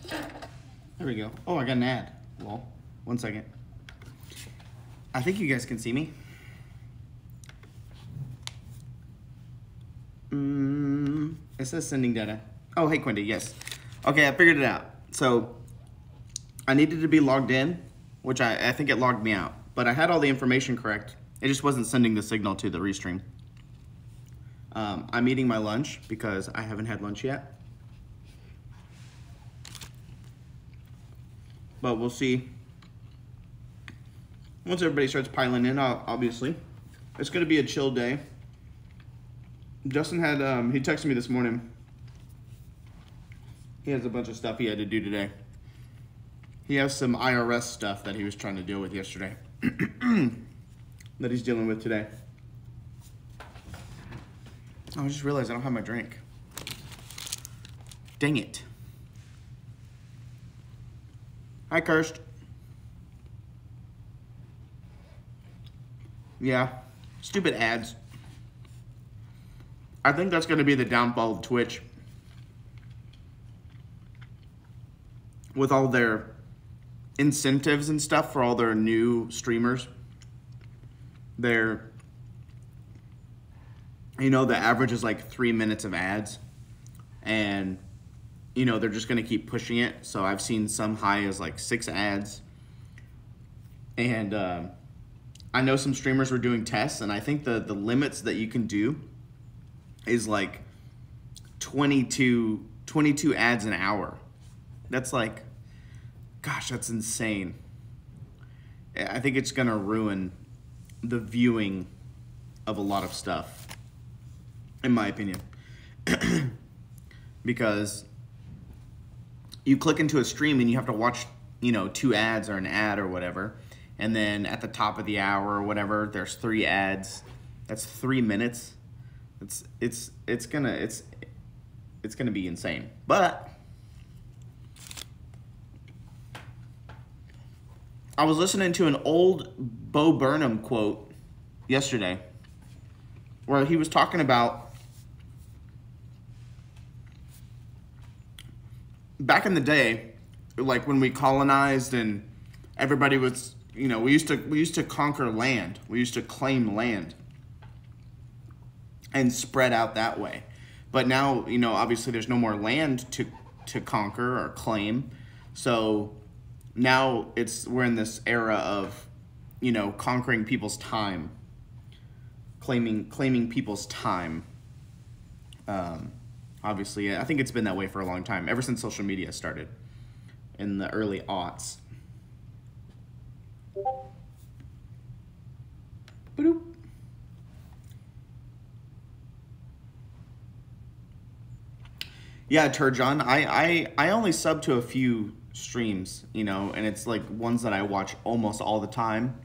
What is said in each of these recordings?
There we go. Oh, I got an ad. Well, 1 second. I think you guys can see me. It says sending data. Oh, hey, Quindy, yes. Okay, I figured it out. So I needed to be logged in, which I think it logged me out. But I had all the information correct. It just wasn't sending the signal to the restream. I'm eating my lunch because I haven't had lunch yet. But we'll see. Once everybody starts piling in, obviously. It's going to be a chill day. Justin had, he texted me this morning. He has a bunch of stuff he had to do today. He has some IRS stuff that he was trying to deal with yesterday. That he's dealing with today. Oh, I just realized I don't have my drink. Dang it. Hi, Kirst. Yeah, stupid ads. I think that's going to be the downfall of Twitch. With all their incentives and stuff for all their new streamers. They're, you know, the average is like 3 minutes of ads. And, you know, they're just going to keep pushing it. So I've seen some high as like 6 ads. And I know some streamers were doing tests. And I think the limits that you can do is like 22 ads an hour. That's like, gosh, that's insane. I think it's gonna ruin the viewing of a lot of stuff, in my opinion. Because you click into a stream and you have to watch, you know, 2 ads or an ad or whatever. And then at the top of the hour or whatever, there's 3 ads. That's 3 minutes. It's gonna be insane. But I was listening to an old Bo Burnham quote yesterday where he was talking about back in the day, like when we colonized and everybody was, you know, we used to conquer land. We used to claim land and spread out that way. But now, you know, obviously there's no more land to conquer or claim. So now we're in this era of, you know, conquering people's time, claiming people's time. Obviously, I think it's been that way for a long time, ever since social media started in the early aughts. Ba-doop. Yeah, Turjon, I only sub to a few streams, you know, and it's like ones that I watch almost all the time,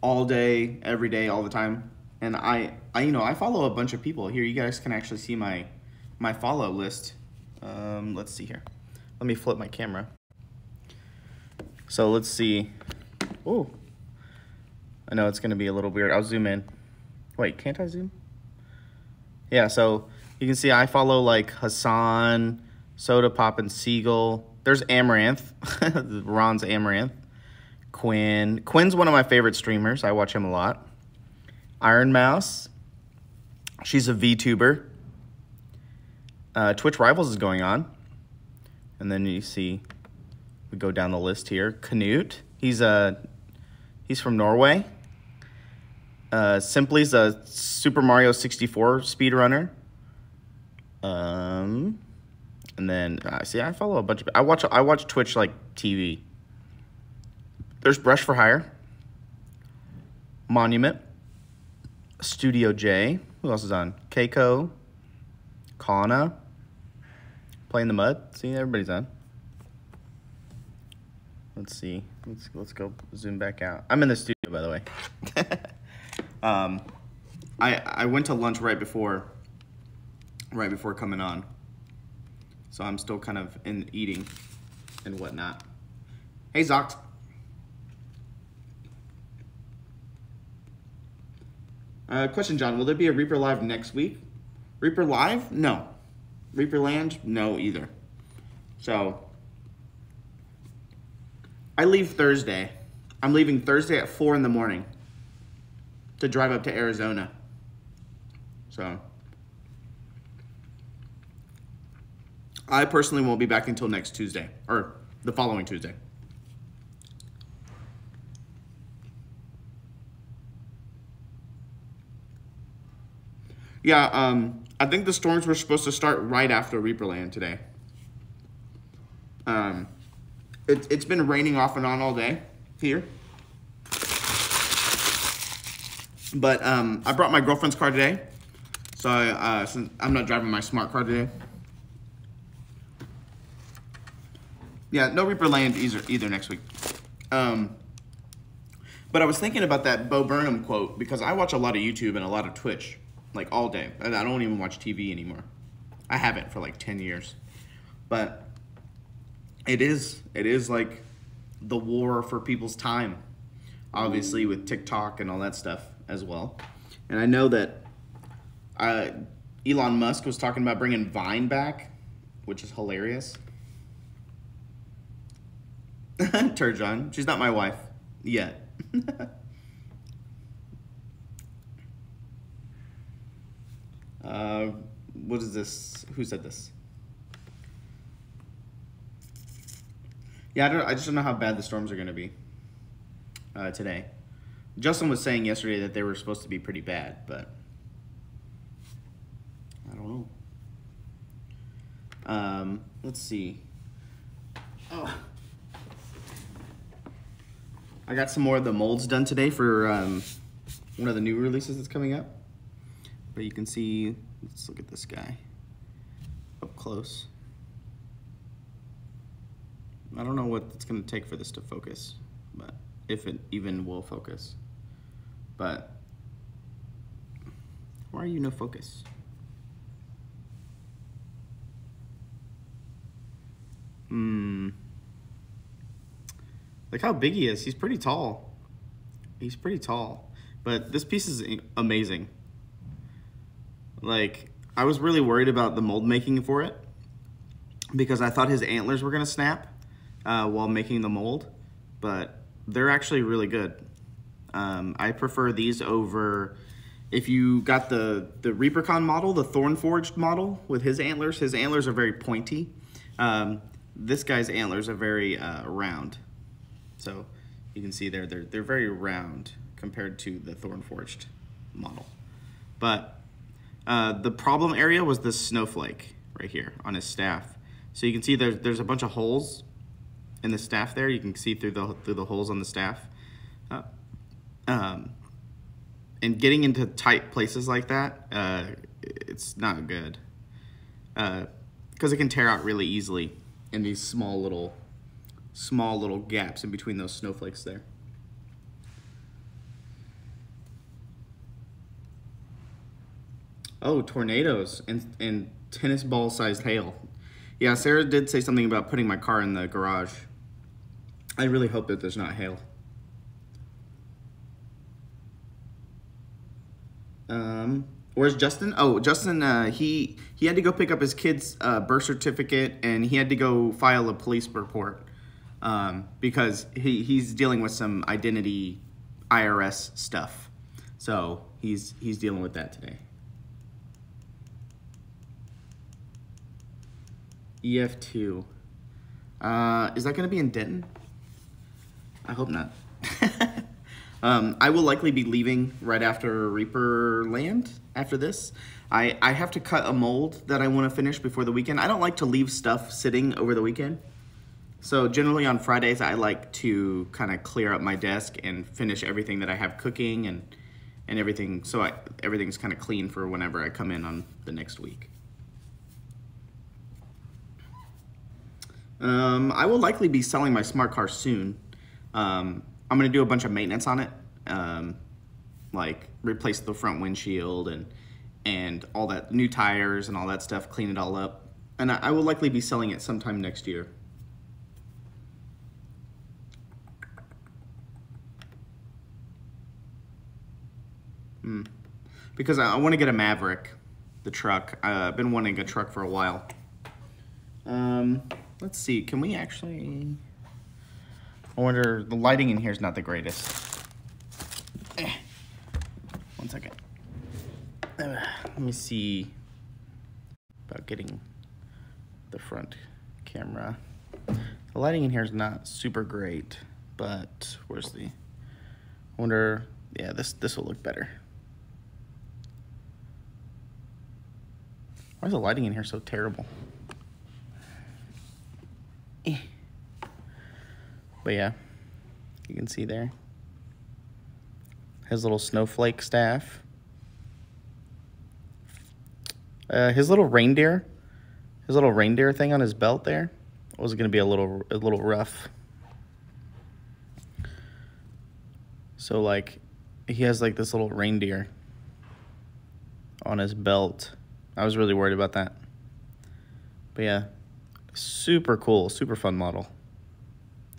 all day, every day, all the time. And I you know, I follow a bunch of people. Here, you guys can actually see my follow list. Let's see here. Let me flip my camera. So let's see. Oh, I know it's gonna be a little weird. I'll zoom in. Wait, can't I zoom? Yeah, so you can see I follow like Hassan, Soda Pop, and Seagull. There's Amaranth, Ron's Amaranth. Quinn's one of my favorite streamers. I watch him a lot. Iron Mouse, she's a VTuber. Twitch Rivals is going on. And then you see, we go down the list here. Canute, he's from Norway. Simply's a Super Mario 64 speedrunner. And then see, I follow a bunch of. I watch Twitch like TV. There's Brush for Hire, Monument, Studio J. Who else is on? Keiko, Kana, Play in the Mud. See, everybody's on. Let's see. Let's go zoom back out. I'm in the studio, by the way. I went to lunch right before coming on. So I'm still kind of in eating and whatnot. Hey, Zox. Question, John. Will there be a Reaper Live next week? Reaper Live? No. ReaperLand? No, either. So, I leave Thursday. I'm leaving Thursday at 4 in the morning to drive up to Arizona. So I personally won't be back until next Tuesday, or the following Tuesday. Yeah, I think the storms were supposed to start right after ReaperLand today. It's been raining off and on all day here. But I brought my girlfriend's car today, so since I'm not driving my smart car today. Yeah, no ReaperLand either next week. But I was thinking about that Bo Burnham quote because I watch a lot of YouTube and a lot of Twitch, like all day. And I don't even watch TV anymore. I haven't for like 10 years. But it is like the war for people's time, obviously with TikTok and all that stuff as well. And I know that Elon Musk was talking about bringing Vine back, which is hilarious. Turjon, she's not my wife yet. What is this? Who said this? Yeah, I just don't know how bad the storms are going to be today. Justin was saying yesterday that they were supposed to be pretty bad, but I don't know. Let's see. Oh. I got some more of the molds done today for one of the new releases that's coming up. But you can see, let's look at this guy up close. I don't know what it's going to take for this to focus, but if it even will focus. But why are you no focus? Look how big he is. He's pretty tall. He's pretty tall. But this piece is amazing. Like, I was really worried about the mold making for it because I thought his antlers were going to snap while making the mold, but they're actually really good. I prefer these over, if you got the ReaperCon model, the Thorn Forged model with his antlers are very pointy. This guy's antlers are very round. So you can see they're very round compared to the Thorn Forged model. But the problem area was this snowflake right here on his staff. So you can see there's a bunch of holes in the staff there. You can see through the holes on the staff. And getting into tight places like that, it's not good. Because it can tear out really easily in these small little gaps in between those snowflakes there. Oh, tornadoes and tennis ball sized hail. Yeah, Sarah did say something about putting my car in the garage. I really hope that there's not hail. Where's Justin? Oh, Justin, he had to go pick up his kid's birth certificate and he had to go file a police report because he's dealing with some identity IRS stuff. So he's dealing with that today. EF2. Is that going to be in Denton? I hope not. I will likely be leaving right after ReaperLand after this. I have to cut a mold that I want to finish before the weekend. I don't like to leave stuff sitting over the weekend. So generally on Fridays, I like to kind of clear up my desk and finish everything that I have cooking and everything. So everything's kind of clean for whenever I come in on the next week. I will likely be selling my smart car soon. I'm going to do a bunch of maintenance on it, like replace the front windshield and all that, new tires and all that stuff, clean it all up. And I will likely be selling it sometime next year. Because I want to get a Maverick, the truck. I've been wanting a truck for a while. Let's see, can we actually... I wonder, the lighting in here is not the greatest. 1 second. Let me see about getting the front camera. The lighting in here is not super great, but where's the, I wonder, yeah, this will look better. Why is the lighting in here so terrible? But yeah, you can see there. His little snowflake staff. His little reindeer thing on his belt there was gonna be a little rough. So like, he has like this little reindeer on his belt. I was really worried about that. But yeah, super cool, super fun model.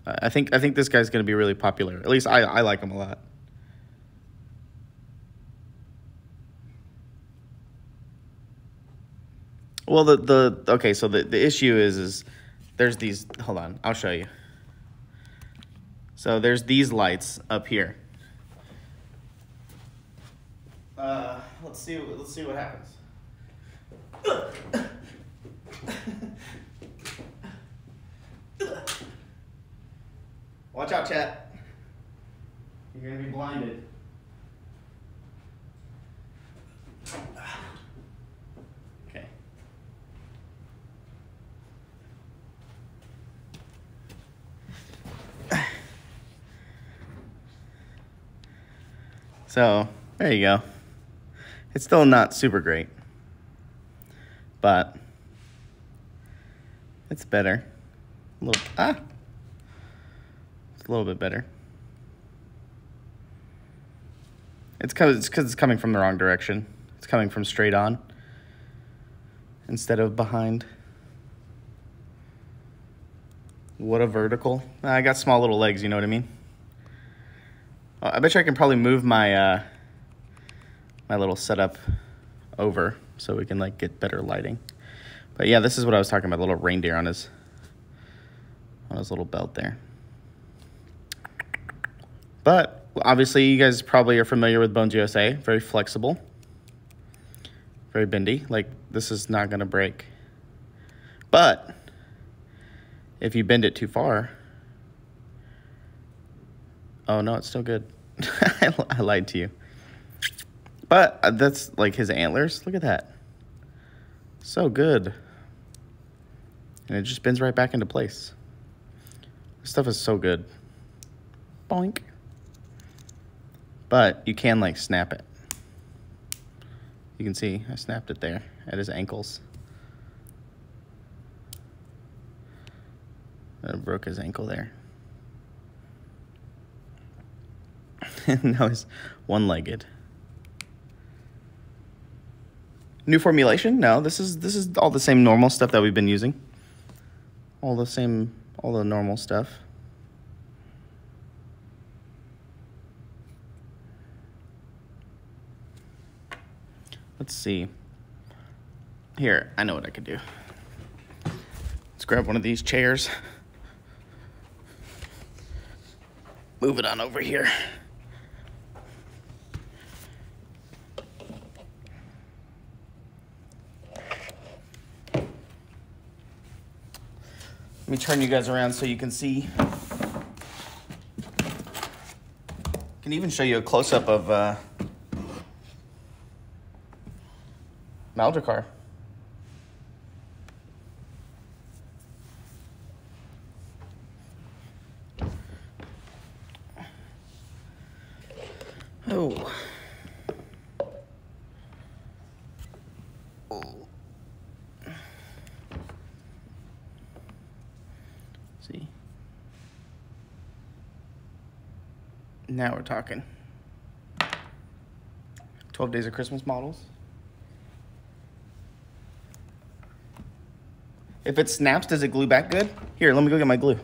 I think this guy's gonna be really popular. At least I like him a lot. Well, okay, so the issue is there's these, hold on, I'll show you. So there's these lights up here. Let's see what happens. Watch out, chat. You're gonna be blinded. Okay. So, there you go. It's still not super great, but it's better. It's a little bit better. It's because it's coming from the wrong direction. It's coming from straight on instead of behind. What a vertical. I got small little legs, you know what I mean? I bet you I can probably move my my little setup over so we can like get better lighting. But yeah, this is what I was talking about, the little reindeer on his little belt there. But obviously you guys probably are familiar with Bones USA. Very flexible, very bendy. Like, this is not gonna break. But if you bend it too far, oh no, it's still good. I lied to you. But that's like his antlers. Look at that. So good. And it just bends right back into place. This stuff is so good. Boink. But you can like snap it. You can see I snapped it there at his ankles. I broke his ankle there. Now he's one-legged. New formulation? No, this is all the same normal stuff that we've been using. All the normal stuff. Let's see. Here, I know what I could do. Let's grab one of these chairs. Move it on over here. Let me turn you guys around so you can see. Can even show you a close-up of Maldricar. Oh. See? Now we're talking. 12 Days of Christmas models. If it snaps, does it glue back good? Here, let me go get my glue.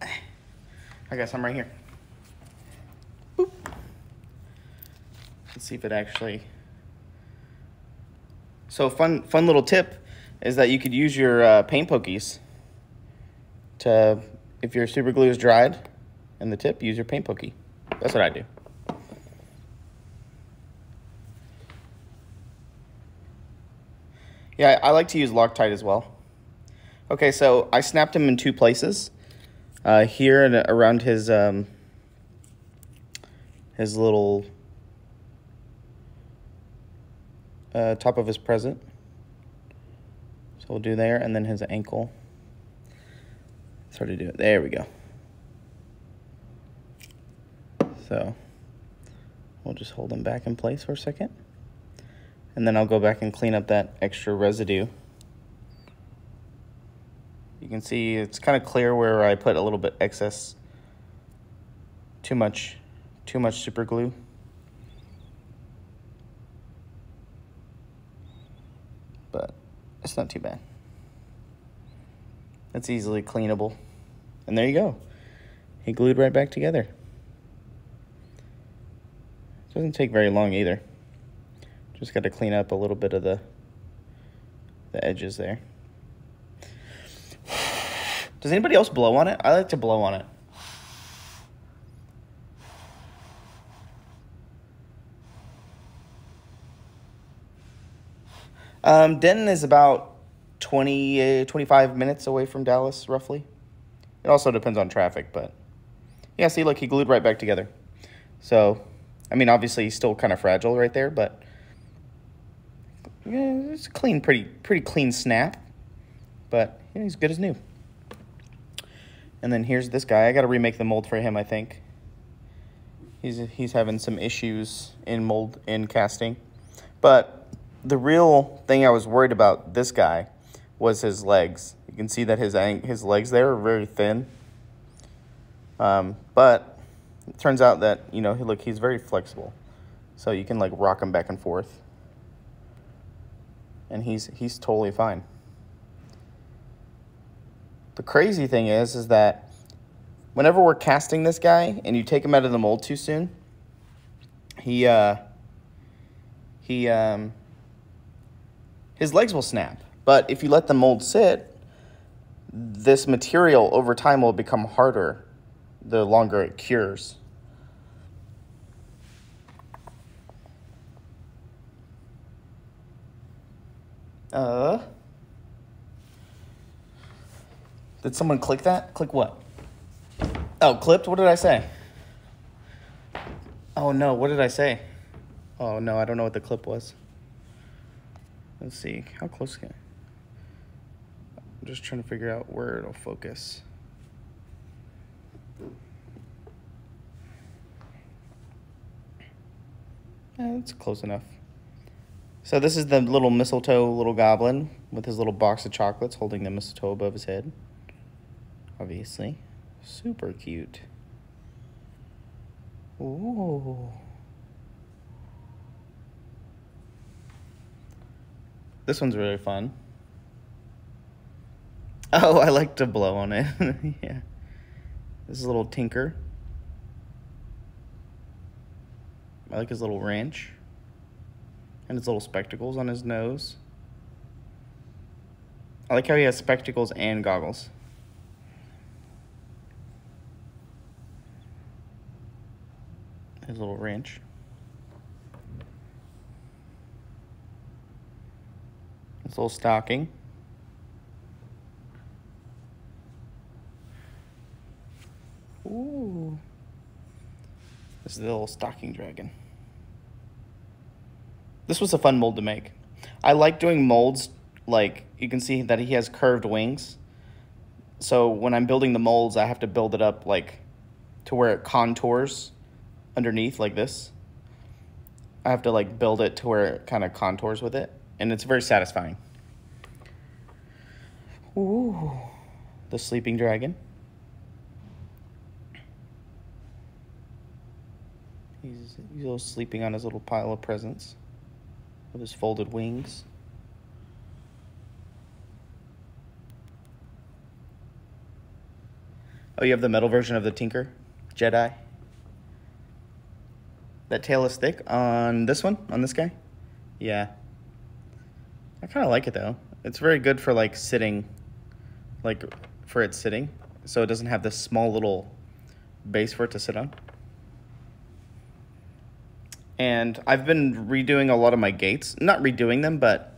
I got some right here. Boop. Let's see if it actually... So fun little tip is that you could use your paint pokies if your super glue is dried and the tip, use your paint pokey. That's what I do. Yeah, I like to use Loctite as well. Okay, so I snapped him in 2 places. Here and around his little top of his present. So we'll do there, and then his ankle. It's hard to do it. There we go. So we'll just hold them back in place for a second. And then I'll go back and clean up that extra residue. You can see it's kind of clear where I put a little bit excess, too much super glue. But it's not too bad. It's easily cleanable. And there you go. He glued right back together. Doesn't take very long either. Just got to clean up a little bit of the edges there. Does anybody else blow on it? I like to blow on it. Denton is about 25 minutes away from Dallas, roughly. It also depends on traffic, but yeah, see, look, he glued right back together. So, I mean, obviously he's still kind of fragile right there, but yeah, it's a clean, pretty clean snap, but yeah, he's good as new. And then here's this guy. I got to remake the mold for him, I think. He's having some issues in casting. But the real thing I was worried about this guy was his legs. You can see that his legs there are very thin. But it turns out that, you know, look, he's very flexible. So you can like rock him back and forth. And he's totally fine. The crazy thing is that whenever we're casting this guy and you take him out of the mold too soon, his legs will snap. But if you let the mold sit, this material over time will become harder the longer it cures. Did someone click that? Click what? Oh, clipped? What did I say? Oh no, what did I say? Oh no, I don't know what the clip was. Let's see, how close can I? I'm just trying to figure out where it'll focus. Yeah, it's close enough. So this is the little mistletoe little goblin with his little box of chocolates holding the mistletoe above his head. Obviously. Super cute. Ooh. This one's really fun. Oh, I like to blow on it. Yeah. This is a little Tinker. I like his little wrench. And his little spectacles on his nose. I like how he has spectacles and goggles. His little wrench. His little stocking. Ooh. This is the little stocking dragon. This was a fun mold to make. I like doing molds, like, you can see that he has curved wings. So when I'm building the molds, I have to build it up, like, to where it contours underneath, like this. I have to, like, build it to where it kind of contours with it. And it's very satisfying. Ooh. The sleeping dragon. He's little sleeping on his little pile of presents with his folded wings. Oh, you have the metal version of the Tinker Jedi? That tail is thick on this one, on this guy? Yeah. I kind of like it though. It's very good for like sitting, like for it sitting. so it doesn't have this small little base for it to sit on. And I've been redoing a lot of my gates. Not redoing them, but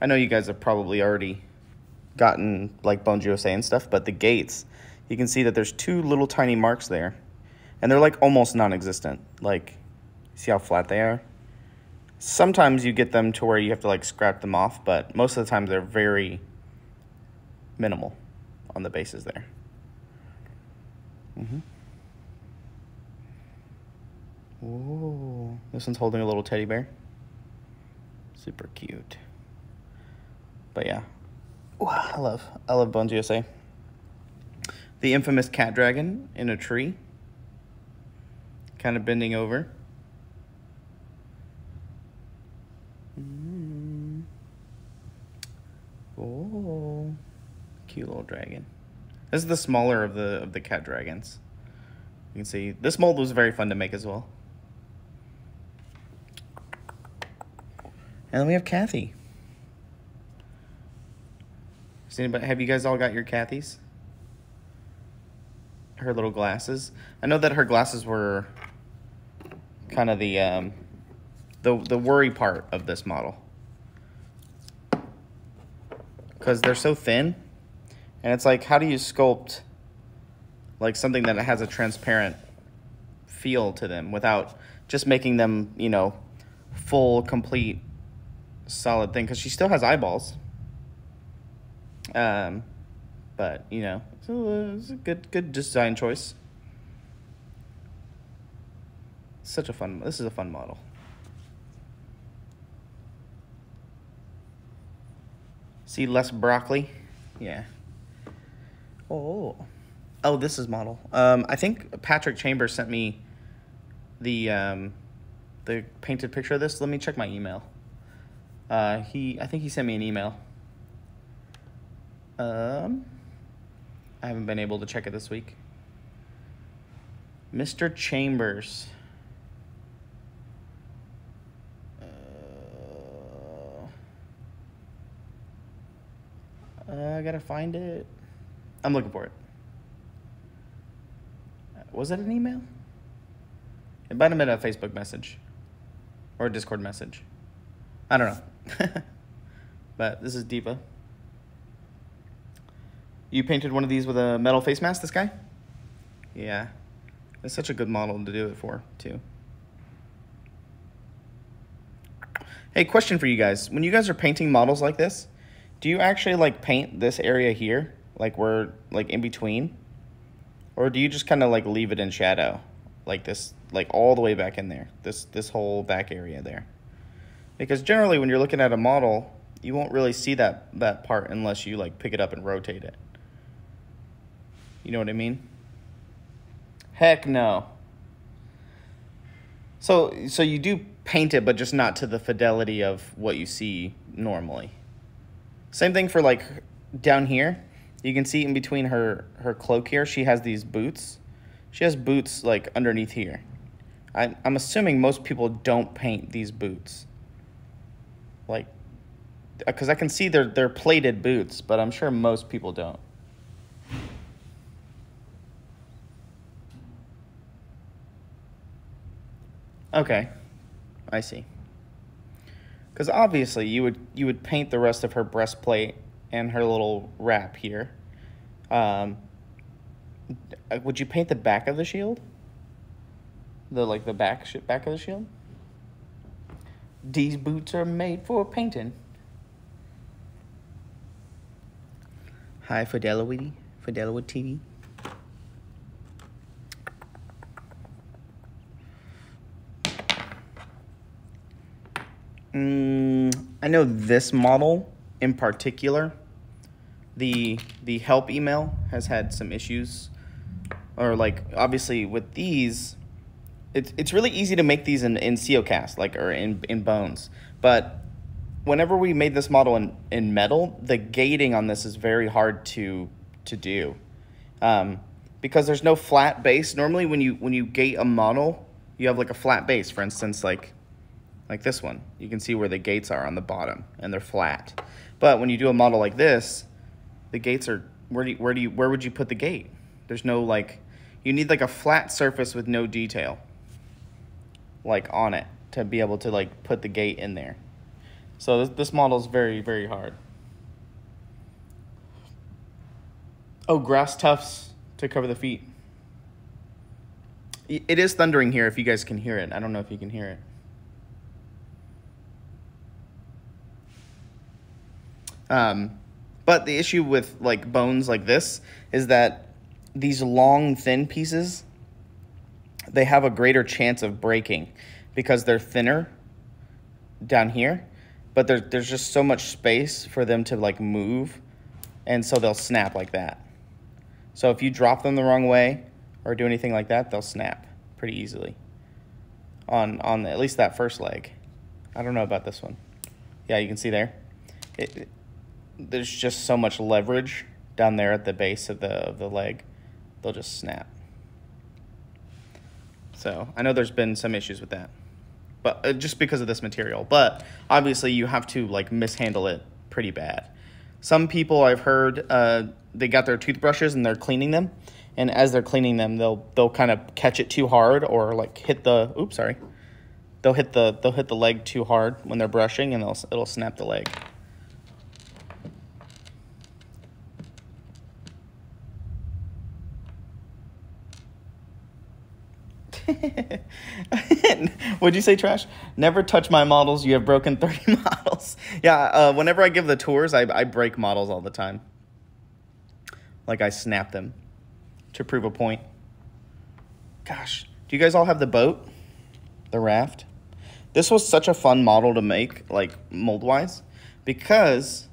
I know you guys have probably already gotten like Bones USA and stuff, but the gates, you can see that there's 2 little tiny marks there. And they're like almost non-existent. Like, see how flat they are? Sometimes you get them to where you have to like scrap them off, but most of the time they're very minimal on the bases there. Whoa, this one's holding a little teddy bear. Super cute. But yeah, ooh, I love Bones USA. The infamous cat dragon in a tree, kind of bending over. Oh, cute little dragon. This is the smaller of the cat dragons. You can see this mold was very fun to make as well. And then we have Kathy. Does anybody, have you guys all got your Kathys? Her little glasses. I know that her glasses were kind of the worry part of this model, because they're so thin, and it's like, how do you sculpt like something that has a transparent feel to them without just making them, you know, full, complete, solid thing? Because she still has eyeballs. But, you know, it's a good design choice. This is a fun model. See less broccoli? Yeah. Oh, this is model. I think Patrick Chambers sent me the painted picture of this. Let me check my email. I think he sent me an email. I haven't been able to check it this week. Mr. Chambers. I gotta find it. I'm looking for it. Was it an email? It might have been a Facebook message or a Discord message. I don't know. But this is Diva. You painted one of these with a metal face mask, this guy? Yeah. It's such a good model to do it for, too. Hey, question for you guys. When you guys are painting models like this, do you actually like paint this area here? Like where, like in between? Or do you just kind of like leave it in shadow? Like this, like all the way back in there. This whole back area there. Because generally when you're looking at a model, you won't really see that part unless you like pick it up and rotate it. You know what I mean? Heck no. So you do paint it, but just not to the fidelity of what you see normally. Same thing for like down here. You can see in between her cloak here, she has these boots. She has boots like underneath here. I'm assuming most people don't paint these boots. Like, because I can see they're plated boots, but I'm sure most people don't. Okay, I see. Because obviously you would paint the rest of her breastplate and her little wrap here. Would you paint the back of the shield? The back of the shield? These boots are made for painting. Hi, Fidelity TV. I know this model in particular, the help email has had some issues, or like obviously with these, it's really easy to make these in CeoCast, like, or in Bones, but whenever we made this model in metal, the gating on this is very hard to do, because there's no flat base. Normally when you gate a model, you have like a flat base. For instance, like this one, you can see where the gates are on the bottom and they're flat. But when you do a model like this, the gates are, where would you put the gate? There's no like, you need like a flat surface with no detail like on it to be able to like put the gate in there. So this model is very, very hard. Oh, grass tufts to cover the feet. It is thundering here if you guys can hear it. I don't know if you can hear it. But the issue with like bones like this is that these long, thin pieces, they have a greater chance of breaking because they're thinner down here, but there's just so much space for them to like move, and so they'll snap like that. So if you drop them the wrong way or do anything like that, they'll snap pretty easily on at least that first leg. I don't know about this one. Yeah, you can see there. There's just so much leverage down there at the base of the leg. They'll just snap. So I know there's been some issues with that, but just because of this material. But obviously you have to like mishandle it pretty bad. Some people I've heard, they got their toothbrushes and they're cleaning them, and as they're cleaning them, they'll kind of catch it too hard or like hit the they'll hit the leg too hard when they're brushing, and it'll snap the leg. What'd you say, Trash? Never touch my models. You have broken 30 models. Yeah, whenever I give the tours, I break models all the time. Like I snap them to prove a point. Gosh, do you guys all have the boat? The raft? This was such a fun model to make, like mold-wise, because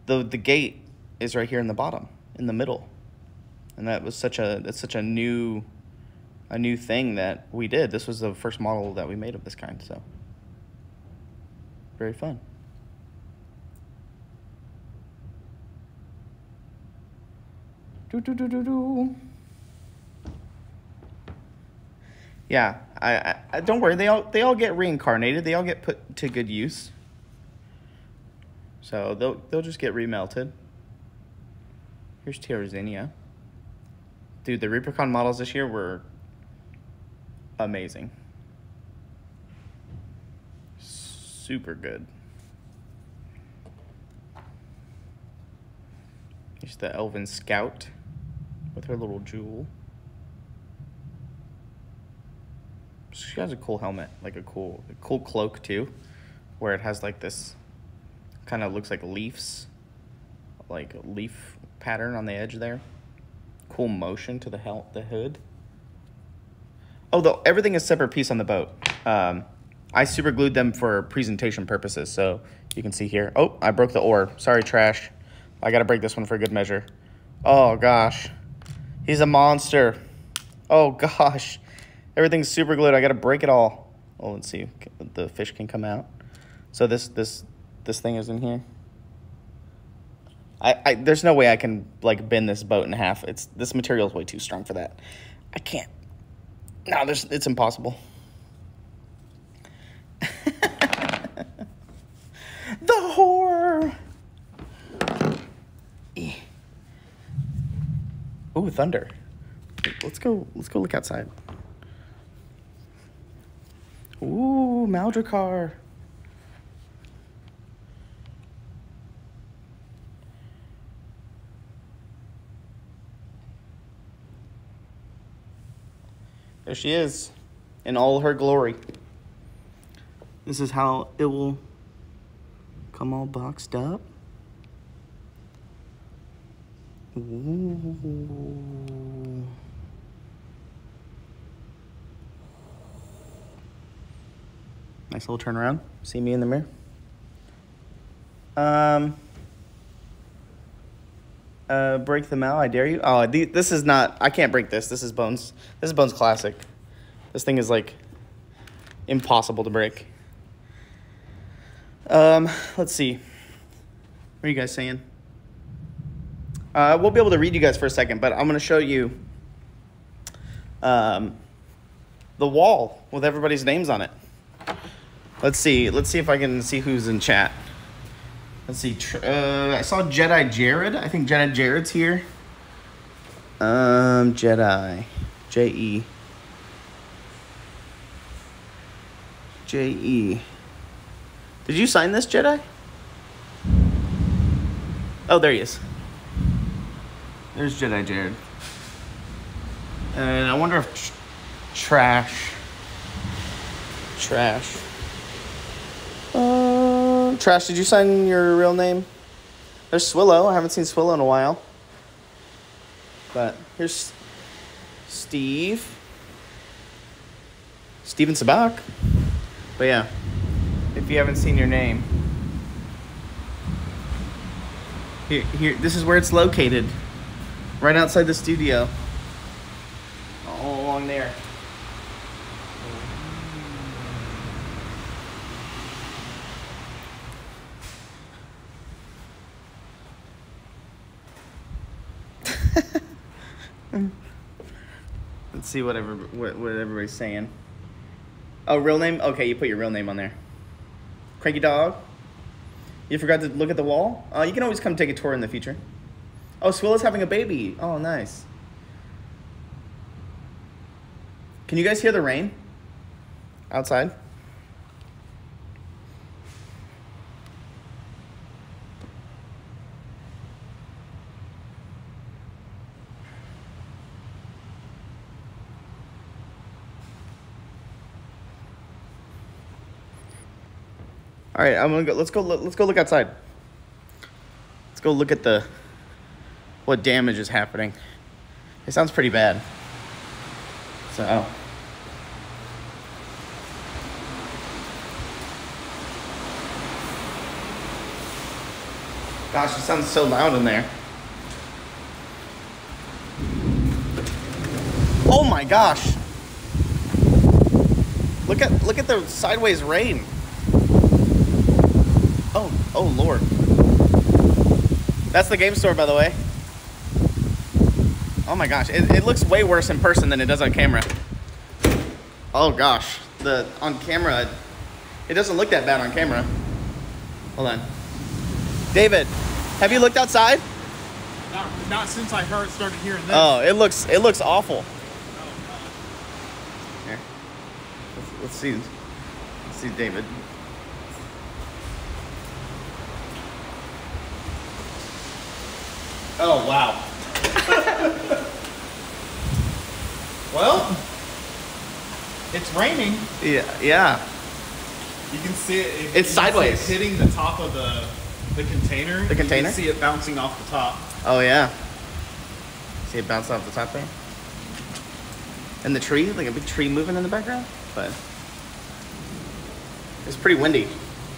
the gate is right here in the bottom, in the middle. And that was such a new thing that we did. This was the first model that we made of this kind, so very fun. Yeah, I don't worry. They all get reincarnated. They all get put to good use. So they'll just get remelted. Here's Terrazenia. Dude, the ReaperCon models this year were amazing. Super good. Here's the Elven Scout with her little jewel. She has a cool helmet, like a cool cloak too, where it has like this kind of looks like leaves, like a leaf pattern on the edge there. Cool motion to the hood. Oh, everything is separate piece on the boat. I super glued them for presentation purposes, so you can see here. Oh, I broke the oar. Sorry, Trash. I gotta break this one for good measure. Oh gosh, he's a monster. Oh gosh, everything's super glued. I gotta break it all. Oh, let's see if the fish can come out. So this thing is in here. There's no way I can like bend this boat in half. This material is way too strong for that. I can't. No, it's impossible. The horror. Ooh, thunder. Let's go look outside. Ooh, Maldracar. There she is, in all her glory. This is how it will come all boxed up. Ooh. Nice little turnaround. See me in the mirror. Break them out, I dare you. Oh, this is not, I can't break this. This is Bones. This is Bones Classic. This thing is like impossible to break. Let's see. What are you guys saying? We'll be able to read you guys for a second, but I'm going to show you the wall with everybody's names on it. Let's see if I can see who's in chat. Let's see. I saw Jedi Jared. I think Jedi Jared's here. Jedi. J-E. J-E. Did you sign this, Jedi? Oh, there he is. There's Jedi Jared. And I wonder if Trash. Trash, did you sign your real name? There's Swillow. I haven't seen Swillow in a while. But here's Steve. Steven Sabak. But yeah, if you haven't seen your name. Here, this is where it's located. Right outside the studio. All along there. Let's see what everybody's saying. Oh, real name? Okay, you put your real name on there. Cranky Dog. You forgot to look at the wall? You can always come take a tour in the future. Oh, Swillow's having a baby. Oh, nice. Can you guys hear the rain outside? All right, I'm gonna go. Let's go look outside. Let's go look at what damage is happening. It sounds pretty bad. So. Gosh, it sounds so loud in there. Oh my gosh! Look at the sideways rain. Oh Lord. That's the game store, by the way. Oh my gosh, it looks way worse in person than it does on camera. Oh gosh, on camera, it doesn't look that bad on camera. Hold on. David, have you looked outside? Not since I started hearing this. Oh, it looks awful. Here, let's see David. Oh, wow. Well, it's raining. Yeah. You can see it. It's sideways. See it hitting the top of the container. The container? You can see it bouncing off the top. Oh, yeah. See it bounce off the top there? And the tree, like a big tree moving in the background. But it's pretty windy.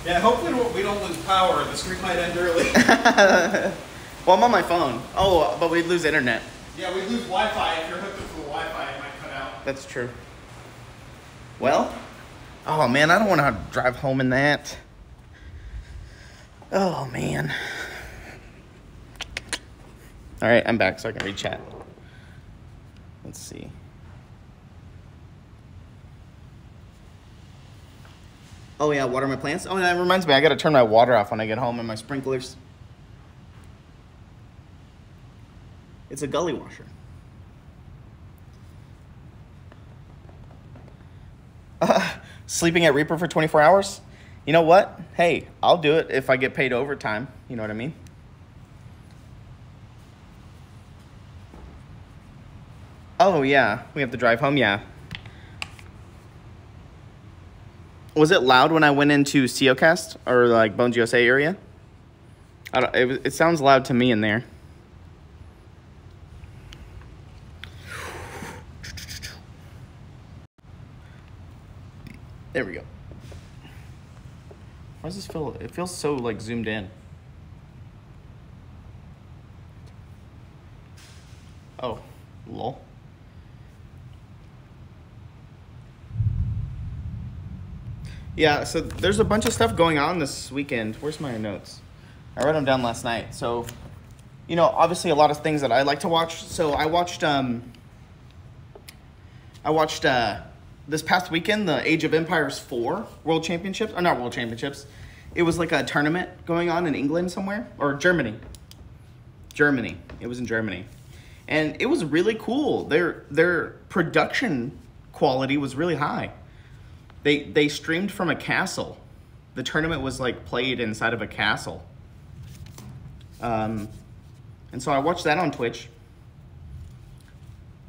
Yeah, hopefully we don't lose power. The street might end early. Well, I'm on my phone. Oh, but we'd lose internet. Yeah, we lose Wi-Fi. If you're hooked up to the Wi-Fi, it might cut out. That's true. Well, oh man, I don't want to drive home in that. Oh man. All right, I'm back so I can read chat. Let's see. Oh yeah, water my plants. Oh, that reminds me, I gotta turn my water off when I get home and my sprinklers. It's a gully washer. Sleeping at Reaper for 24 hours? You know what? Hey, I'll do it if I get paid overtime. You know what I mean? Oh, yeah. We have to drive home? Yeah. Was it loud when I went into COcast or like Bones USA area? It sounds loud to me in there. There we go. Why does this feel? It feels so like zoomed in. Oh, lol. Yeah, so there's a bunch of stuff going on this weekend. Where's my notes? I wrote them down last night. So, you know, obviously a lot of things that I like to watch. So I watched this past weekend, the Age of Empires 4 World Championships. Or not World Championships. It was like a tournament going on in England somewhere. Or Germany. Germany. It was in Germany. and it was really cool. Their production quality was really high. They streamed from a castle. The tournament was like played inside of a castle. And so I watched that on Twitch.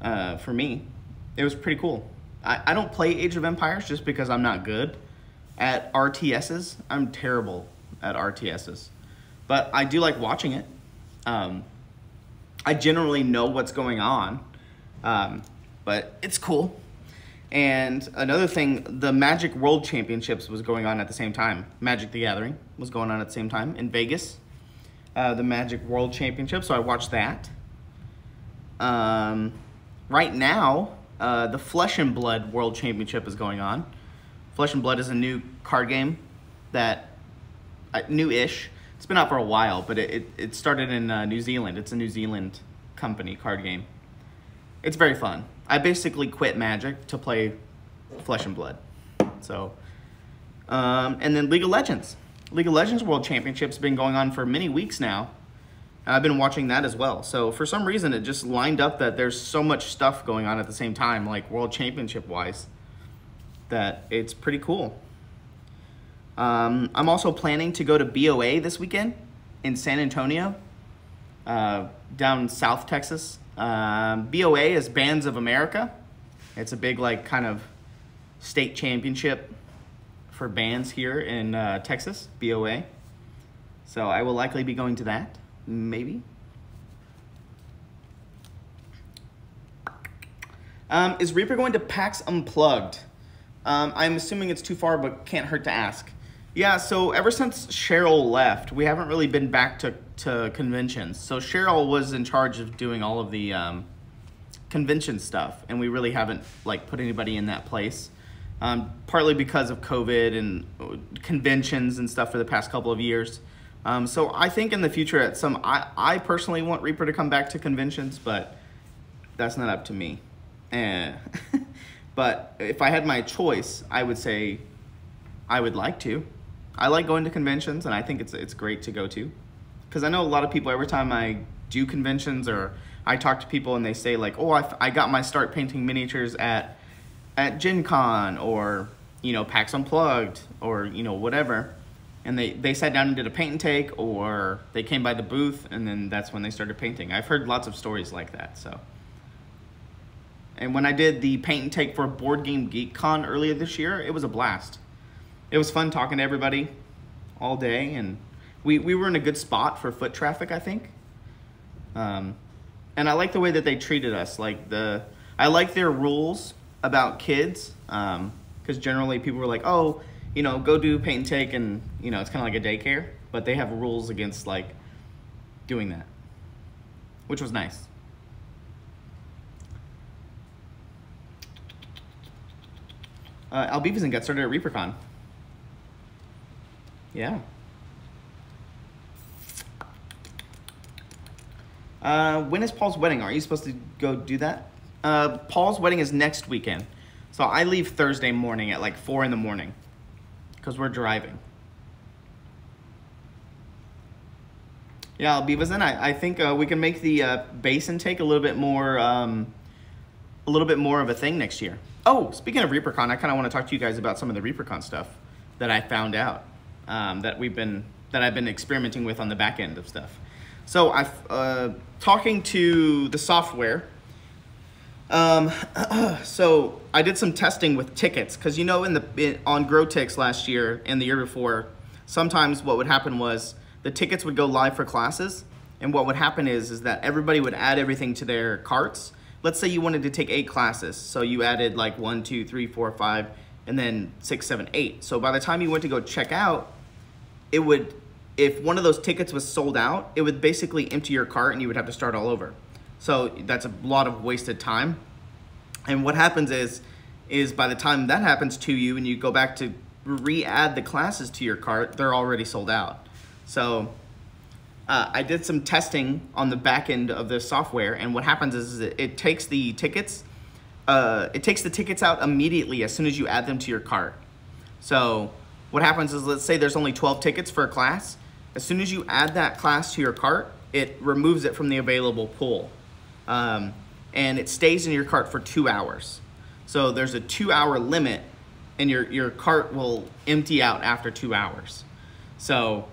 For me, it was pretty cool. I don't play Age of Empires just because I'm not good at RTSs. I'm terrible at RTSs. But I do like watching it. I generally know what's going on. But it's cool. And another thing, the Magic World Championships was going on at the same time. Magic the Gathering was going on at the same time in Vegas. The Magic World Championship, so I watched that. Right now, the Flesh and Blood World Championship is going on. Flesh and Blood is a new card game that, new-ish. It's been out for a while, but it started in New Zealand. It's a New Zealand company card game. It's very fun. I basically quit Magic to play Flesh and Blood. So, and then League of Legends. League of Legends World Championship's been going on for many weeks now. I've been watching that as well. So for some reason, it just lined up that there's so much stuff going on at the same time, like World Championship-wise, that it's pretty cool. I'm also planning to go to BOA this weekend in San Antonio, down South Texas. BOA is Bands of America. It's a big, like, kind of state championship for bands here in Texas, BOA. So I will likely be going to that, maybe. Is Reaper going to PAX Unplugged? I'm assuming it's too far, but can't hurt to ask. Yeah, so ever since Cheryl left, we haven't really been back to conventions. So Cheryl was in charge of doing all of the convention stuff, and we really haven't like put anybody in that place. Partly because of COVID and conventions and stuff for the past couple of years. So I think in the future at some, I personally want Reaper to come back to conventions, but that's not up to me. But if I had my choice, I would say I would like to. I like going to conventions, and I think it's great to go to. Because I know a lot of people, every time I do conventions or I talk to people and they say like, oh, I got my start painting miniatures at Gen Con or, you know, PAX Unplugged or, you know, whatever. And they sat down and did a paint and take, or they came by the booth and then that's when they started painting. I've heard lots of stories like that, so. And when I did the paint and take for Board Game Geek Con earlier this year, it was a blast. It was fun talking to everybody all day, and we were in a good spot for foot traffic, I think. And I like the way that they treated us. Like I like their rules about kids, because generally people were like, oh, you know, go do paint and take, and you know, it's kind of like a daycare. But they have rules against like doing that, which was nice. Albeavison got started at ReaperCon. Yeah. When is Paul's wedding? Are you supposed to go do that? Paul's wedding is next weekend. So I leave Thursday morning at like 4 in the morning because we're driving. Yeah, Albeavison, I think we can make the base intake a little bit more of a thing next year. Oh, speaking of ReaperCon, I kind of want to talk to you guys about some of the ReaperCon stuff that I found out that I've been experimenting with on the back end of stuff. So I've talking to the software. So I did some testing with tickets because you know on GrowTix last year and the year before, sometimes what would happen was the tickets would go live for classes, and what would happen is that everybody would add everything to their carts. Let's say you wanted to take 8 classes, so you added like 1, 2, 3, 4, 5, and then 6, 7, 8. So by the time you went to go check out, it would, if one of those tickets was sold out, it would basically empty your cart and you would have to start all over. So that's a lot of wasted time. And what happens is by the time that happens to you and you go back to re-add the classes to your cart, they're already sold out. So I did some testing on the back end of the software, and what happens is it takes the tickets out immediately as soon as you add them to your cart. So what happens is, let's say there's only 12 tickets for a class. As soon as you add that class to your cart, it removes it from the available pool. and it stays in your cart for 2 hours. So there's a 2-hour limit, and your cart will empty out after 2 hours. So,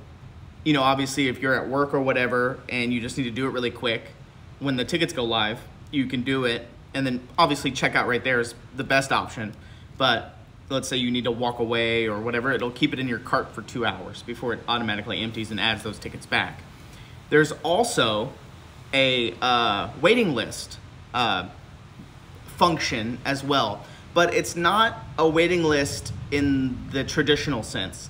you know, obviously if you're at work or whatever and you just need to do it really quick, when the tickets go live, you can do it, and then obviously checkout right there is the best option. But let's say you need to walk away or whatever, it'll keep it in your cart for 2 hours before it automatically empties and adds those tickets back. There's also a waiting list function as well, but it's not a waiting list in the traditional sense.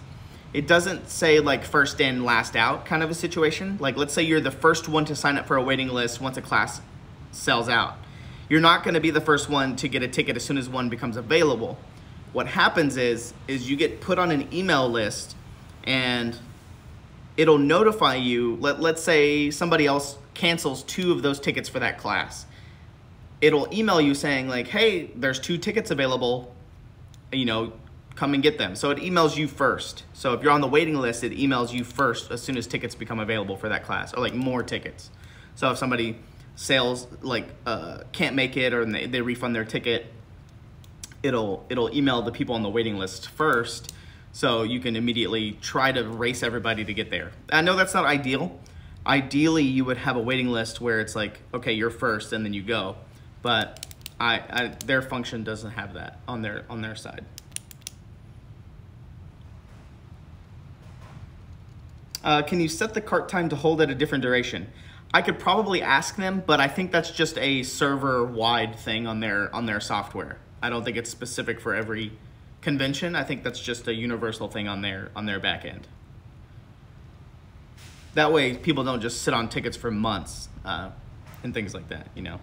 It doesn't say like first in, last out kind of a situation. Like let's say you're the first one to sign up for a waiting list once a class sells out. You're not gonna be the first one to get a ticket as soon as one becomes available. What happens is you get put on an email list, and it'll notify you. Let's say somebody else cancels 2 of those tickets for that class. It'll email you saying like, hey, there's 2 tickets available, you know, come and get them. So it emails you first. So if you're on the waiting list, it emails you first as soon as tickets become available for that class, or like more tickets. So if somebody sales like can't make it, or they refund their ticket, it'll email the people on the waiting list first, so you can immediately try to race everybody to get there. I know that's not ideal. Ideally, you would have a waiting list where it's like, okay, you're first and then you go. But their function doesn't have that on their side. Can you set the cart time to hold at a different duration? I could probably ask them, but I think that's just a server-wide thing on their software. I don't think it's specific for every convention. I think that's just a universal thing on their back end. That way, people don't just sit on tickets for months and things like that, you know.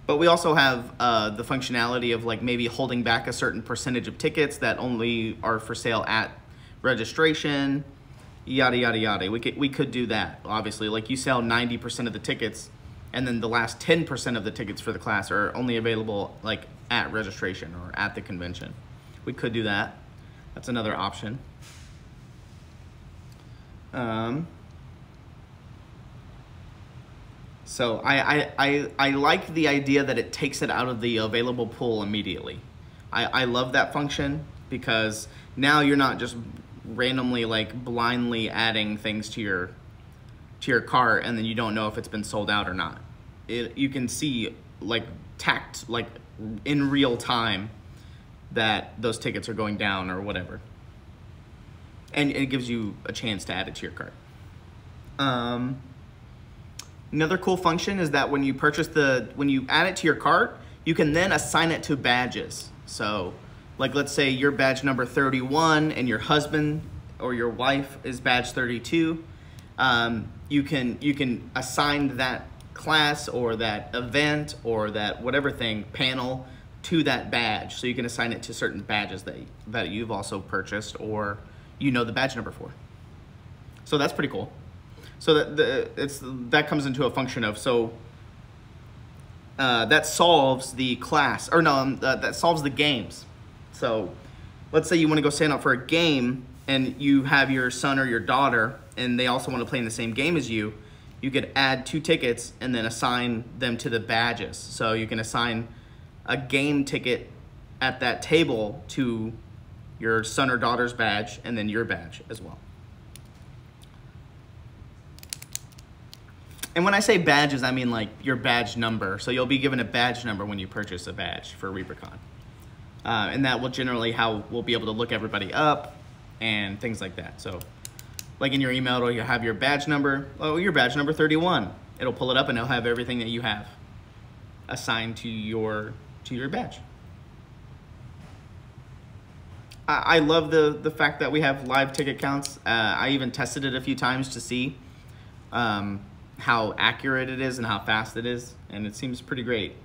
But we also have the functionality of like maybe holding back a certain percentage of tickets that only are for sale at registration, yada, yada, yada. We could do that, obviously. Like you sell 90% of the tickets, and then the last 10% of the tickets for the class are only available like at registration or at the convention. We could do that. That's another option. So I like the idea that it takes it out of the available pool immediately. I love that function, because now you're not just randomly like blindly adding things to your cart and then you don't know if it's been sold out or not. You can see like in real time that those tickets are going down or whatever. And it gives you a chance to add it to your cart. Another cool function is that when you add it to your cart, you can then assign it to badges. So like let's say you're badge number 31 and your husband or your wife is badge 32. You can assign that class or that event or that whatever thing, panel, to that badge. So you can assign it to certain badges that you've also purchased or you know the badge number for. So that's pretty cool. So that comes into a function of, so that solves the class, or no, that solves the games. So let's say you want to go sign up for a game and you have your son or your daughter and they also want to play in the same game as you. You could add 2 tickets and then assign them to the badges. So you can assign a game ticket at that table to your son or daughter's badge and then your badge as well. And when I say badges, I mean like your badge number. So you'll be given a badge number when you purchase a badge for ReaperCon. And that will generally how we'll be able to look everybody up and things like that. So like in your email, you'll have your badge number. Oh, your badge number 31. It'll pull it up and it'll have everything that you have assigned to your badge. I love the fact that we have live ticket counts. I even tested it a few times to see how accurate it is and how fast it is, and it seems pretty great.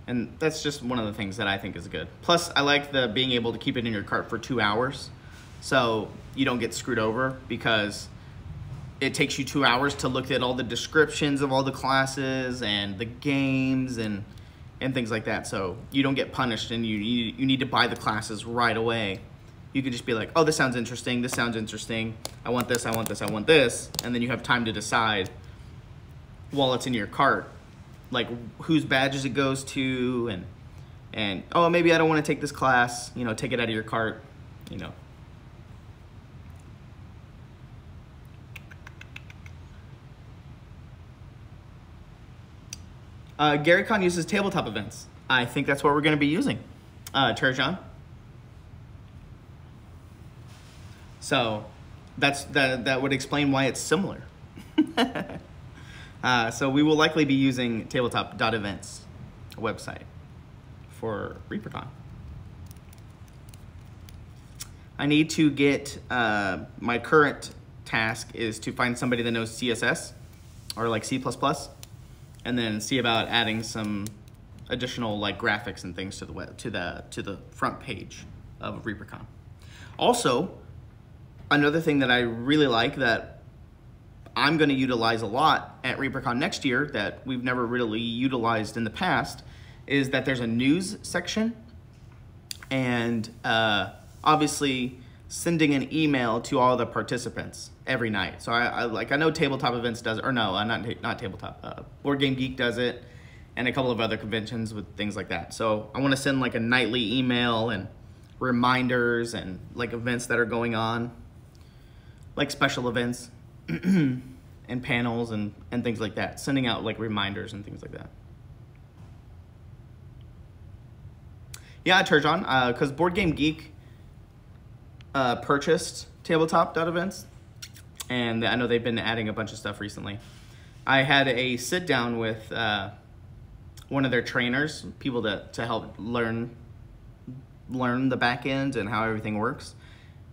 And that's just one of the things that I think is good. Plus, I like the being able to keep it in your cart for 2 hours, so you don't get screwed over, because it takes you 2 hours to look at all the descriptions of all the classes and the games and things like that. So you don't get punished and you need to buy the classes right away. You could just be like, oh, this sounds interesting. This sounds interesting. I want this. I want this. I want this. And then you have time to decide while it's in your cart, like whose badges it goes to, and oh, maybe I don't want to take this class. You know, take it out of your cart. You know. GaryCon uses tabletop events. I think that's what we're going to be using, Turjan. So that would explain why it's similar. So we will likely be using tabletop.events website for ReaperCon. I need to get, my current task is to find somebody that knows CSS or like C++, and then see about adding some additional like graphics and things to the web, to the front page of ReaperCon. Also, another thing that I really like that I'm going to utilize a lot at ReaperCon next year that we've never really utilized in the past is that there's a news section, and obviously sending an email to all the participants every night. So I know Tabletop Events does, or no, not Tabletop. Board Game Geek does it, and a couple of other conventions with things like that. So I want to send like a nightly email and reminders and like events that are going on, like special events and panels and things like that. Sending out like reminders and things like that. Yeah, Turjan, because Board Game Geek purchased tabletop.events, and I know they've been adding a bunch of stuff recently. I had a sit down with one of their trainers, people to help learn the back end and how everything works,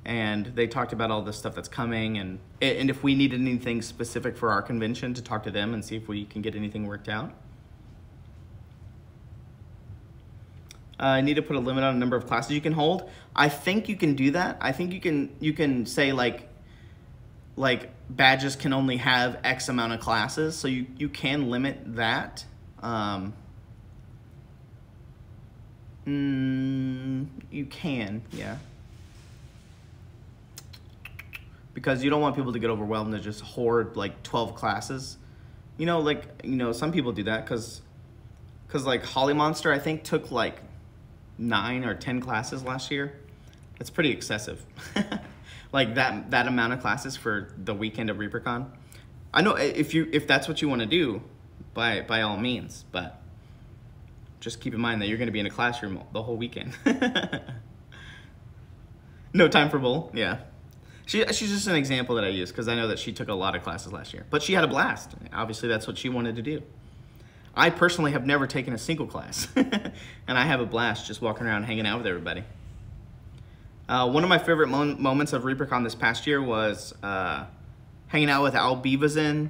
and they talked about all this stuff that's coming, and if we needed anything specific for our convention, to talk to them and see if we can get anything worked out. I need to put a limit on the number of classes you can hold. I think you can do that. I think you can say like badges can only have X amount of classes, so you can limit that. You can, yeah. Because you don't want people to get overwhelmed and just hoard like 12 classes. You know, some people do that because like Holly Monster, I think, took like 9 or 10 classes last year. That's pretty excessive. Like that amount of classes for the weekend of ReaperCon. I know if that's what you want to do, by all means, but just keep in mind that you're going to be in a classroom the whole weekend. No time for bull. Yeah. She's just an example that I use because I know that she took a lot of classes last year, but she had a blast. Obviously, that's what she wanted to do. I personally have never taken a single class, and I have a blast just walking around hanging out with everybody. One of my favorite moments of ReaperCon this past year was hanging out with Al Beavezin,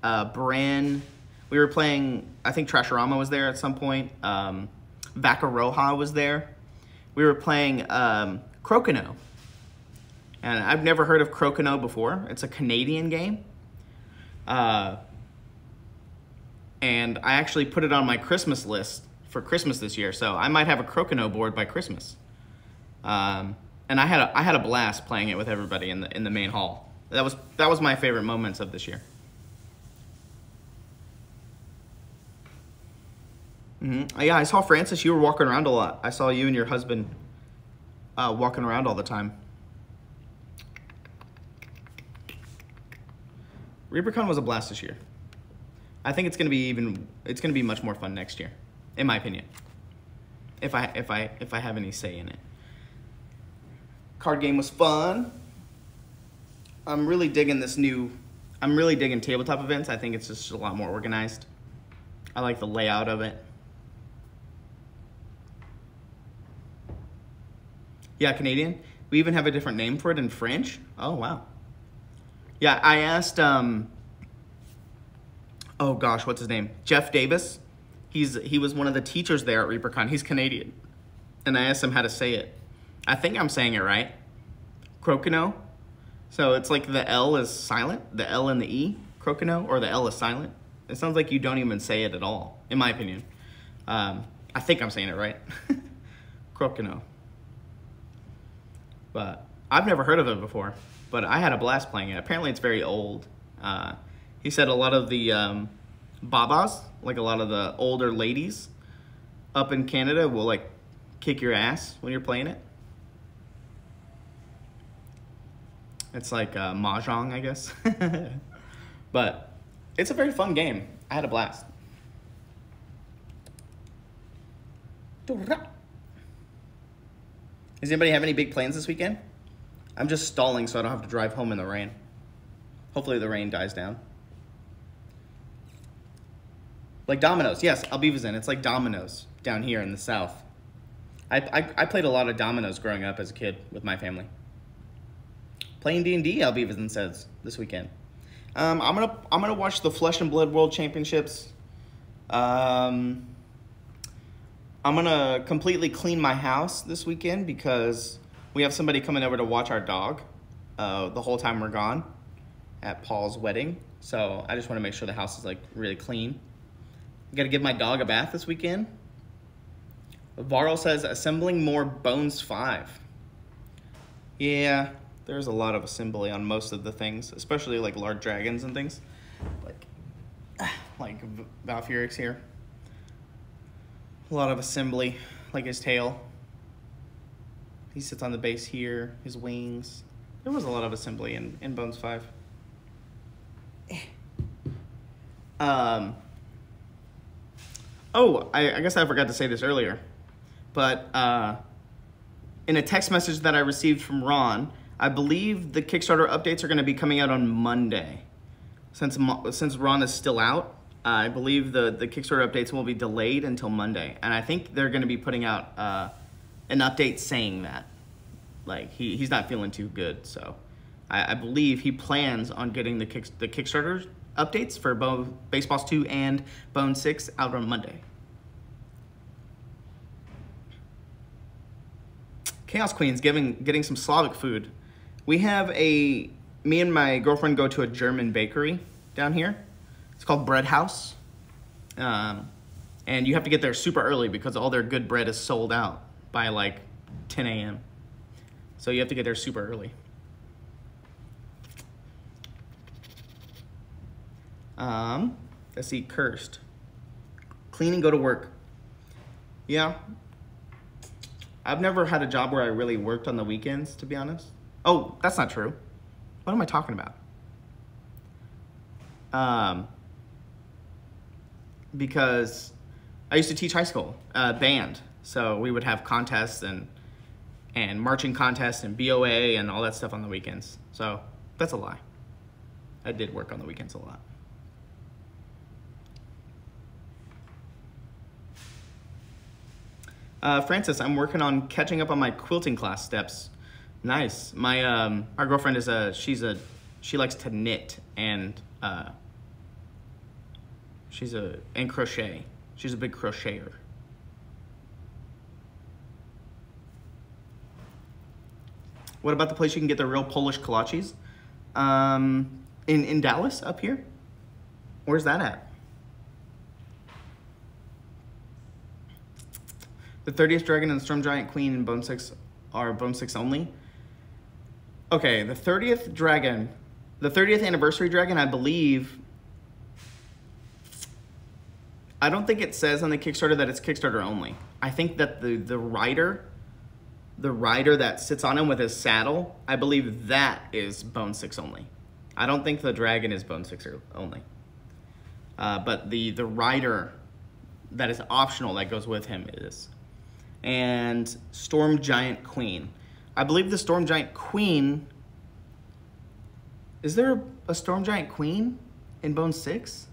Bren. We were playing, I think Trashorama was there at some point. Vaca Roja was there. We were playing Crokinole. And I've never heard of Crokinole before. It's a Canadian game. And I actually put it on my Christmas list for Christmas this year, so I might have a Crokinole board by Christmas. And I had a blast playing it with everybody in the main hall. That was my favorite moments of this year. Yeah, I saw Francis. You were walking around a lot. I saw you and your husband walking around all the time. ReaperCon was a blast this year. I think it's gonna be much more fun next year, in my opinion. If I have any say in it. Card game was fun. I'm really digging tabletop events. I think it's just a lot more organized. I like the layout of it. Yeah, Canadian. We even have a different name for it in French. Oh, wow. Yeah, I asked, oh gosh, what's his name? Jeff Davis. He was one of the teachers there at ReaperCon. He's Canadian. And I asked him how to say it. I think I'm saying it right. Crokinole. So it's like the L is silent, the L and the E, Crokinole, or the L is silent. It sounds like you don't even say it at all, in my opinion. I think I'm saying it right. Crokinole. but I've never heard of it before. But I had a blast playing it. Apparently, it's very old. He said a lot of the babas, like a lot of the older ladies up in Canada, will like kick your ass when you're playing it. It's like mahjong, I guess. But it's a very fun game. I had a blast. Does anybody have any big plans this weekend? I'm just stalling so I don't have to drive home in the rain. Hopefully the rain dies down. Like dominoes. Yes, Albiva's in. It's like dominoes down here in the south. I played a lot of dominoes growing up as a kid with my family. Playing D&D, Albiva's says, this weekend. I'm gonna watch the Flesh and Blood World Championships. I'm gonna completely clean my house this weekend because we have somebody coming over to watch our dog the whole time we're gone at Paul's wedding. So I just want to make sure the house is like really clean. I gotta give my dog a bath this weekend. Varl says assembling more Bones 5. Yeah, there's a lot of assembly on most of the things, especially like large dragons and things. Like Valfurix here. A lot of assembly, like his tail. He sits on the base here, his wings. There was a lot of assembly in Bones 5. Oh, I guess I forgot to say this earlier. But in a text message that I received from Ron, I believe the Kickstarter updates are going to be coming out on Monday. Since Ron is still out, I believe the Kickstarter updates will be delayed until Monday. And I think they're going to be putting out an update saying that. Like, he's not feeling too good, so I believe he plans on getting the Kickstarter updates for both Baseballs 2 and Bone 6 out on Monday. Chaos Queen's getting some Slavic food. We have me and my girlfriend go to a German bakery down here. It's called Bread House. And you have to get there super early because all their good bread is sold out by like 10 a.m. So you have to get there super early. Let's see, Cursed. Clean and go to work. Yeah. I've never had a job where I really worked on the weekends, to be honest. Oh, that's not true. What am I talking about? Because I used to teach high school band. So we would have contests and marching contests and BOA and all that stuff on the weekends. So that's a lie. I did work on the weekends a lot. Francis, I'm working on catching up on my quilting class steps. Nice. My our girlfriend is she likes to knit and crochet. She's a big crocheter. What about the place you can get the real Polish kolaches? In Dallas, up here? Where's that at? The 30th Dragon and the Storm Giant Queen in Bone 6 are Bone 6 only. Okay, the 30th Dragon, the 30th Anniversary Dragon, I believe... I don't think it says on the Kickstarter that it's Kickstarter only. I think that the rider that sits on him with his saddle, I believe that is Bone 6 only. I don't think the dragon is Bone 6 only. But the rider that is optional that goes with him is. And Storm Giant Queen. I believe the Storm Giant Queen... Is there a Storm Giant Queen in Bone 6?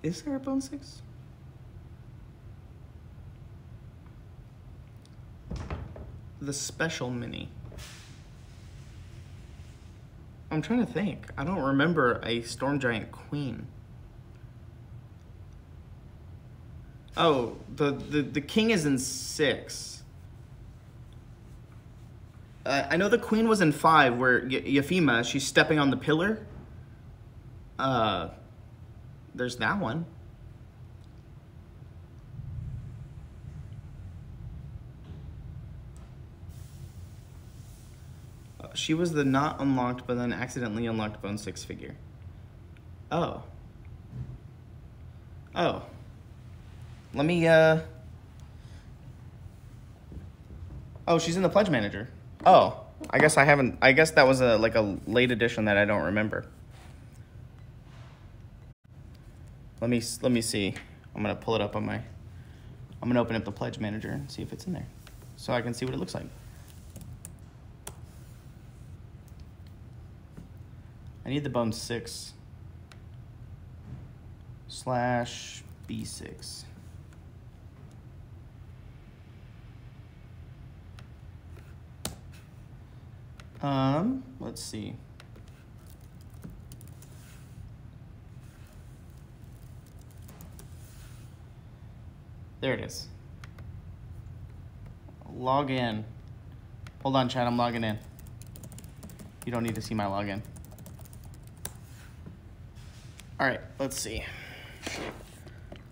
Is there a Bone 6? The special mini. I'm trying to think. I don't remember a Storm Giant Queen. Oh, the king is in 6. I know the queen was in 5, where Yefima, she's stepping on the pillar. There's that one. She was the not unlocked, but then accidentally unlocked Bone 6 figure. Oh. Oh. Let me, Oh, she's in the Pledge Manager. Oh. I guess I haven't... I guess that was a late edition that I don't remember. Let me see. I'm going to pull it up on my... I'm going to open up the Pledge Manager and see if it's in there, so I can see what it looks like. I need the Bone 6 / B6. Let's see. There it is. Log in. Hold on, chat, I'm logging in. You don't need to see my login. All right, let's see.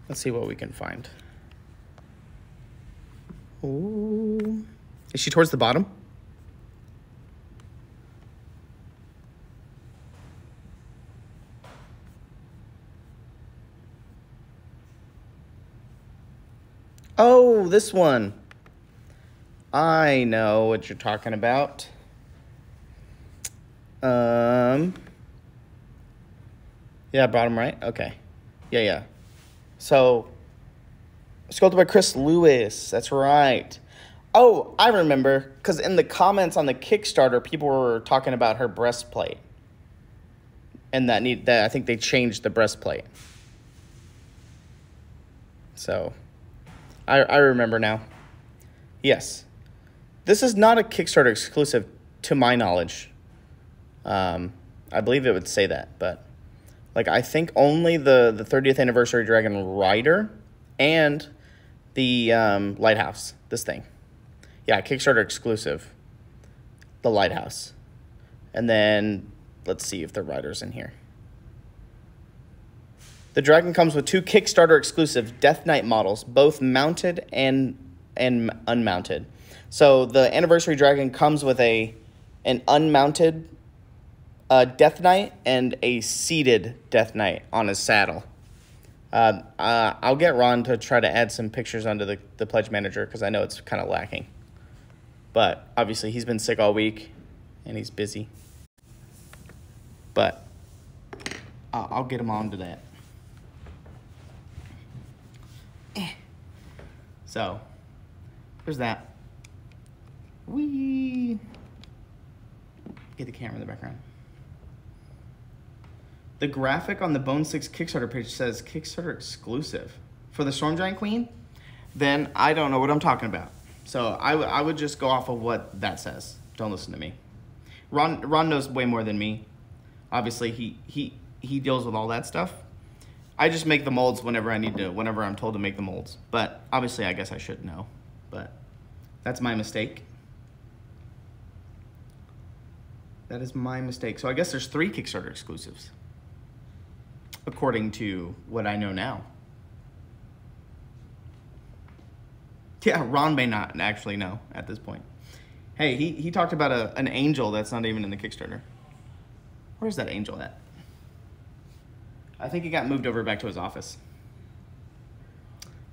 Let's see what we can find. Ooh. Is she towards the bottom? Oh, this one. I know what you're talking about. Yeah, bottom right. Okay. Yeah. So, sculpted by Chris Lewis. That's right. Oh, I remember, because in the comments on the Kickstarter, people were talking about her breastplate, and that I think they changed the breastplate. So, I remember now. Yes, this is not a Kickstarter exclusive, to my knowledge. I believe it would say that, but I think only the 30th anniversary Dragon Rider and the Lighthouse. This thing. Yeah, Kickstarter exclusive. The Lighthouse. And then, let's see if the Rider's in here. The Dragon comes with 2 Kickstarter exclusive Death Knight models, both mounted and unmounted. So the Anniversary Dragon comes with an unmounted Death Knight and a seated Death Knight on his saddle. I'll get Ron to try to add some pictures onto the Pledge Manager, because I know it's kind of lacking. But obviously he's been sick all week and he's busy. But I'll get him on to that. So there's that. Whee! Get the camera in the background. The graphic on the Bone 6 Kickstarter page says Kickstarter exclusive. For the Storm Giant Queen, then I don't know what I'm talking about. So I would just go off of what that says. Don't listen to me. Ron knows way more than me. Obviously, he deals with all that stuff. I just make the molds whenever I need to, whenever I'm told to make the molds. But obviously, I guess I should know. But that's my mistake. That is my mistake. So I guess there's 3 Kickstarter exclusives, according to what I know now. Yeah, Ron may not actually know at this point. Hey, he talked about an angel that's not even in the Kickstarter. Where's that angel at? I think he got moved over back to his office.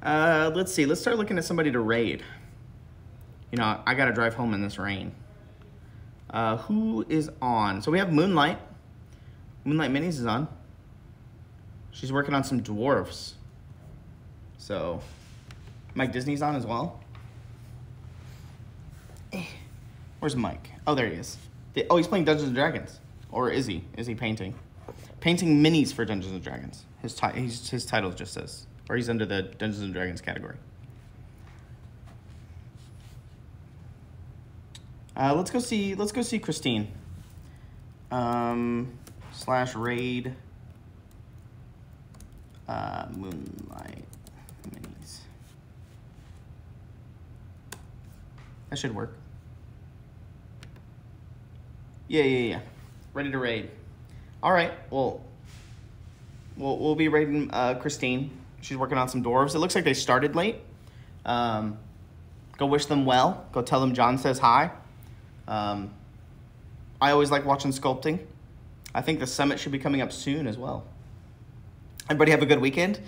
Let's see. Let's start looking at somebody to raid. You know, I gotta drive home in this rain. Who is on? So we have Moonlight. Moonlight Minis is on. She's working on some dwarfs. So Mike Disney's on as well. Where's Mike? Oh, there he is. Oh, he's playing Dungeons & Dragons. Or is he? Is he painting? Painting minis for Dungeons & Dragons. His title just says. Or he's under the Dungeons & Dragons category. Let's go see Christine. Slash raid. Moonlight minis. That should work. Yeah. Ready to raid. All right. Well, we'll be raiding Christine. She's working on some dwarves. It looks like they started late. Go wish them well. Go tell them John says hi. I always like watching sculpting. I think the summit should be coming up soon as well. Everybody have a good weekend.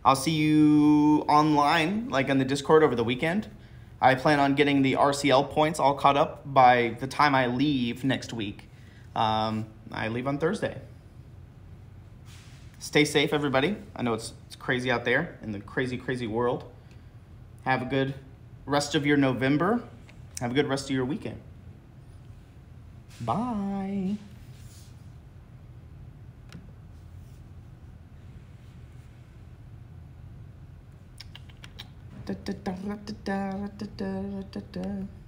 I'll see you online, like on the Discord over the weekend. I plan on getting the RCL points all caught up by the time I leave next week. I leave on Thursday. Stay safe, everybody. I know it's crazy out there in the crazy, crazy world. Have a good rest of your November. Have a good rest of your weekend. Bye. Da, da, da, da, da, da, da, da, da.